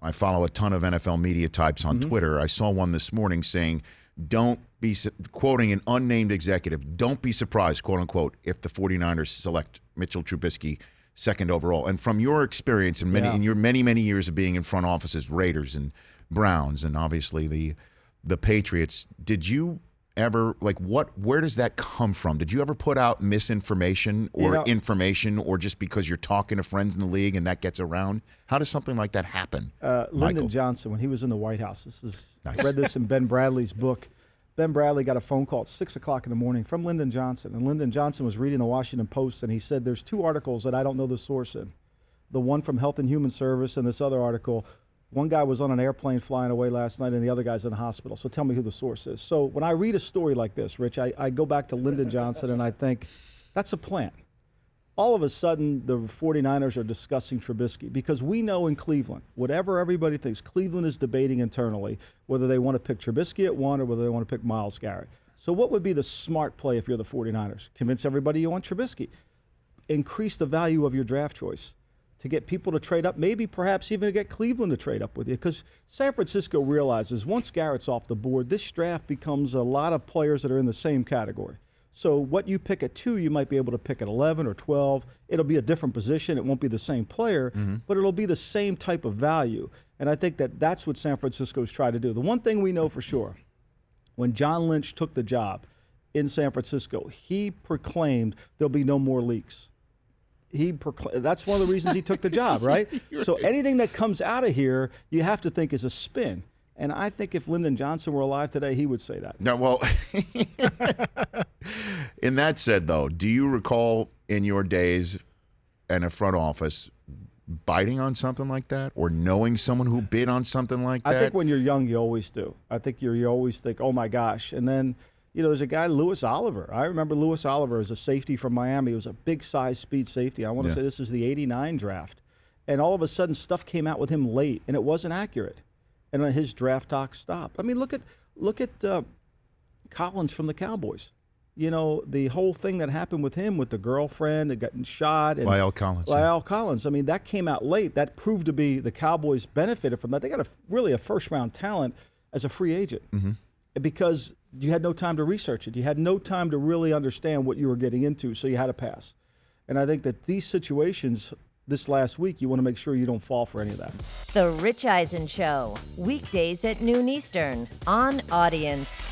I follow a ton of NFL media types on Twitter. I saw one this morning saying, don't be, quoting an unnamed executive, don't be surprised, quote unquote, if the 49ers select Mitchell Trubisky second overall. And from your experience in your many years of being in front offices, Raiders and Browns, and obviously the Patriots, did you ever, where does that come from? Did you ever put out misinformation or information, or just because you're talking to friends in the league and that gets around? How does something like that happen? Lyndon Johnson, when he was in the White House, I read this in Ben Bradley's book. Ben Bradley got a phone call at 6 o'clock in the morning from Lyndon Johnson, and Lyndon Johnson was reading the Washington Post, and he said, there's 2 articles that I don't know the source in. The one from Health and Human Service and this other article. One guy was on an airplane flying away last night, and the other guy's in the hospital. So tell me who the source is. So when I read a story like this, Rich, I go back to Lyndon Johnson, and I think that's a plan. All of a sudden, the 49ers are discussing Trubisky because we know in Cleveland, whatever everybody thinks, Cleveland is debating internally whether they want to pick Trubisky at 1 or whether they want to pick Myles Garrett. So what would be the smart play if you're the 49ers? Convince everybody you want Trubisky. Increase the value of your draft choice to get people to trade up, maybe perhaps even to get Cleveland to trade up with you, because San Francisco realizes once Garrett's off the board, this draft becomes a lot of players that are in the same category. So what you pick at 2, you might be able to pick at 11 or 12. It'll be a different position. It won't be the same player, but it'll be the same type of value. And I think that's what San Francisco's tried to do. The one thing we know for sure, when John Lynch took the job in San Francisco, he proclaimed there'll be no more leaks. That's one of the reasons he took the job, right? So anything that comes out of here, you have to think is a spin. And I think if Lyndon Johnson were alive today, he would say that. No, well, in that said, though, do you recall in your days in a front office biting on something like that, or knowing someone who bid on something like that? I think when you're young, you always do. I think you always think, oh, my gosh. And then, there's a guy, Louis Oliver. I remember Louis Oliver as a safety from Miami. He was a big size speed safety. I want to say this was the 89 draft. And all of a sudden, stuff came out with him late, and it wasn't accurate. And his draft talk stopped. I mean, look at Collins from the Cowboys. The whole thing that happened with him, with the girlfriend that got shot. And Lyle Collins. I mean, that came out late. That proved to be the Cowboys benefited from that. They got really a first-round talent as a free agent because you had no time to research it. You had no time to really understand what you were getting into, so you had to pass. And I think that these situations this last week, you want to make sure you don't fall for any of that. The Rich Eisen Show, weekdays at noon Eastern on Audience.